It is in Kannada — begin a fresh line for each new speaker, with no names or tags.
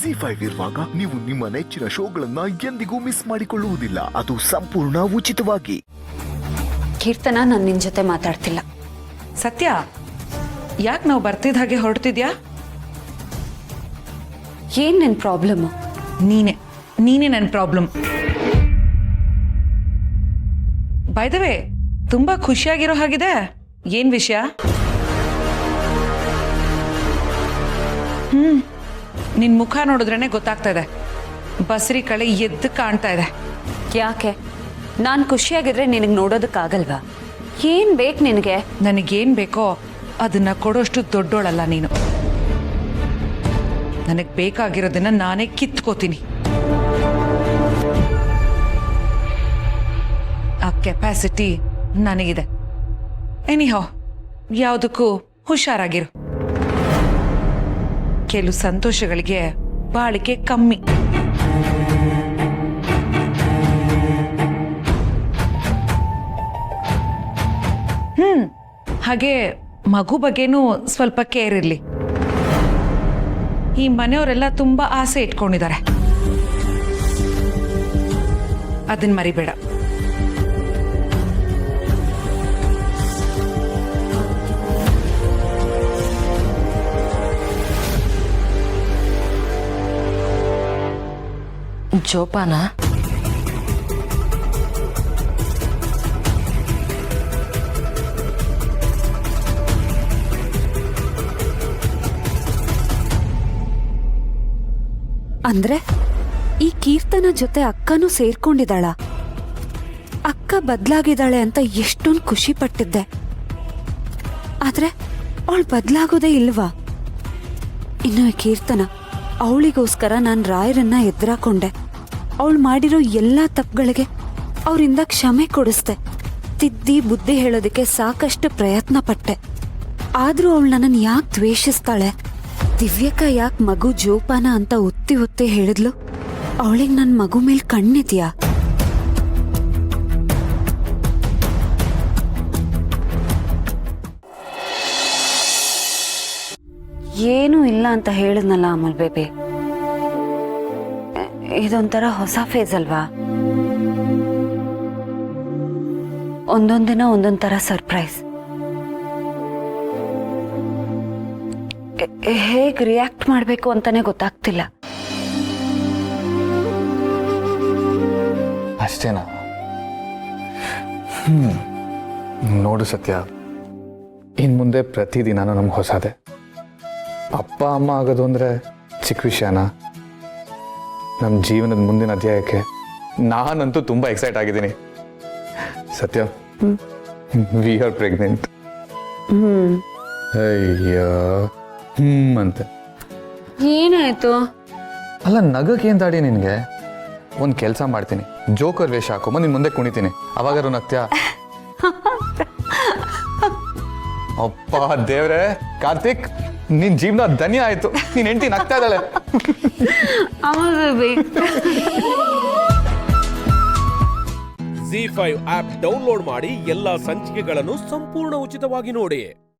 ZEE5 ಇರುವಾಗ ನೀವು ನಿಮ್ಮ ನೆಚ್ಚಿನ ಶೋಗಳನ್ನ ಎಂದಿಗೂ ಮಿಸ್ ಮಾಡಿಕೊಳ್ಳುವುದಿಲ್ಲ. ಅದು ಸಂಪೂರ್ಣ ಉಚಿತವಾಗಿ.
ಕೀರ್ತನ, ನಾನು ನಿನ್ ಜೊತೆ ಮಾತಾಡ್ತಿಲ್ಲ.
ಸತ್ಯ, ಯಾಕೆ ನಾವು ಬರ್ತಿದ್ದ ಹಾಗೆ ಹೊರಡ್ತಿದ್ಯಾ?
ಏನ್ ನಿನ್ ಪ್ರಾಬ್ಲಮ್?
ನೀನೇ ನನ್ನ ಪ್ರಾಬ್ಲಮ್. ಬೈ ದ ವೇ, ತುಂಬಾ ಖುಷಿಯಾಗಿರೋ ಹಾಗಿದೆ. ಏನ್ ವಿಷಯ? ನಿನ್ ಮುಖ ನೋಡಿದ್ರೇನೆ ಗೊತ್ತಾಗ್ತಾ ಇದೆ. ಬಸರಿ ಕಳೆ ಎದ್ದು ಕಾಣ್ತಾ ಇದೆ.
ಯಾಕೆ? ನಾನು ಖುಷಿಯಾಗಿದ್ರೆ ನಿನಗೆ ನೋಡೋದಕ್ಕಾಗಲ್ವಾ? ಏನ್ ಬೇಕು ನಿನಗೆ?
ನನಗೇನ್ ಬೇಕೋ ಅದನ್ನ ಕೊಡೋಷ್ಟು ದೊಡ್ಡೋಳಲ್ಲ ನೀನು. ನನಗೆ ಬೇಕಾಗಿರೋದನ್ನ ನಾನೇ ಕಿತ್ಕೋತೀನಿ. ಆ ಕೆಪಾಸಿಟಿ ನನಗಿದೆ. ಎನಿಹೌ, ಯಾವುದಕ್ಕೂ ಹುಷಾರಾಗಿರು. ಕೆಲವು ಸಂತೋಷಗಳಿಗೆ ಬಾಳಿಕೆ ಕಮ್ಮಿ. ಹಾಗೆ ಮಗು ಬಗ್ಗೆನೂ ಸ್ವಲ್ಪ ಕೇರ್ ಇರ್ಲಿ. ಈ ಮನೆಯವರೆಲ್ಲ ತುಂಬಾ ಆಸೆ ಇಟ್ಕೊಂಡಿದ್ದಾರೆ, ಅದನ್ನ ಮರಿಬೇಡ.
ಜೋಪಾನ,
ಅಂದ್ರೆ ಈ ಕೀರ್ತನ ಜೊತೆ ಅಕ್ಕನೂ ಸೇರ್ಕೊಂಡಿದ್ದಾಳ. ಅಕ್ಕ ಬದ್ಲಾಗಿದ್ದಾಳೆ ಅಂತ ಎಷ್ಟೊಂದು ಖುಷಿ ಪಟ್ಟಿದ್ದೆ. ಆದ್ರೆ ಅವಳು ಬದ್ಲಾಗೋದೇ ಇಲ್ವಾ? ಇನ್ನು ಈ ಕೀರ್ತನ, ಅವಳಿಗೋಸ್ಕರ ನಾನು ರಾಯರನ್ನ ಎದುರಾಕೊಂಡೆ. ಅವಳು ಮಾಡಿರೋ ಎಲ್ಲಾ ತಪ್ಪುಗಳಿಗೆ ಅವರಿಂದ ಕ್ಷಮೆ ಕೊಡಿಸ್ದೆ. ತಿದ್ದಿ ಬುದ್ಧಿ ಹೇಳೋದಕ್ಕೆ ಸಾಕಷ್ಟು ಪ್ರಯತ್ನ ಪಟ್ಟೆ. ಆದ್ರೂ ಅವಳು ನನ್ನನ್ನು ಯಾಕೆ ದ್ವೇಷಿಸ್ತಾಳೆ? ದಿವ್ಯಕ್ಕ ಯಾಕೆ ಮಗು ಜೋಪಾನ ಅಂತ ಒತ್ತಿ ಒತ್ತಿ ಹೇಳಿದ್ಲು? ಅವಳಿಗೆ ನನ್ನ ಮಗು ಮೇಲೆ ಕಣ್ಣಿದ್ಯಾ? ಏನೂ ಇಲ್ಲ ಅಂತ ಹೇಳಿದ್ನಲ್ಲ ಅಮಲ್ ಬೇಬಿ. ಇದೊಂಥರ ಹೊಸ ಫೇಸ್ ಅಲ್ವಾ? ಒಂದೊಂದ್ ದಿನ ಒಂದೊಂದ್ ತರ ಸರ್ಪ್ರೈಸ್. ಹೇಗ್ ರಿಯಾಕ್ಟ್ ಮಾಡ್ಬೇಕು ಅಂತಾನೆ ಗೊತ್ತಾಗ್ತಿಲ್ಲ.
ಅಷ್ಟೇನಾ? ನೋಡು ಸತ್ಯ, ಇನ್ ಮುಂದೆ ಪ್ರತಿದಿನಾನು ನಮ್ಗೆ ಹೊಸದೆ. ಅಪ್ಪ ಅಮ್ಮ ಆಗೋದು ಅಂದ್ರೆ ಚಿಕ್ಕ ವಿಷಯನಾ? ನಮ್ಮ ಜೀವನದ ಮುಂದಿನ ಅಧ್ಯಾಯಕ್ಕೆ ನಾನಂತೂ ತುಂಬಾ ಎಕ್ಸೈಟ್ ಆಗಿದ್ದೀನಿ. ಸತ್ಯ, ವಿ ಆರ್ ಪ್ರೆಗ್ನೆಂಟ್. ಅಯ್ಯೋ, ಅಂತ
ಏನಾಯ್ತು?
ಅಲ್ಲ, ನಗಕ್ಕೆ ಏನ್ ದಾಡಿ ನಿನ್ಗೆ? ಒಂದ್ ಕೆಲ್ಸ ಮಾಡ್ತೀನಿ, ಜೋಕರ್ ವೇಷ ಹಾಕೊಂಬ ನಿನ್ ಮುಂದೆ ಕುಣಿತೀನಿ, ಅವಾಗಾರು ನಗ್ತ್ಯಾ? ಅಪ್ಪ ದೇವ್ರೆ, ಕಾರ್ತಿಕ್, ನಿನ್ ಜೀವನ ಧನ್ಯ ಆಯ್ತು. ನೀನ್ ಹೆಂಡತಿ ನಗ್ತಾ ಇದ್ದಾಳೆ.
ZEE5 ಆಪ್ ಡೌನ್ಲೋಡ್ ಮಾಡಿ ಎಲ್ಲಾ ಸಂಚಿಕೆಗಳನ್ನು ಸಂಪೂರ್ಣ ಉಚಿತವಾಗಿ ನೋಡಿ.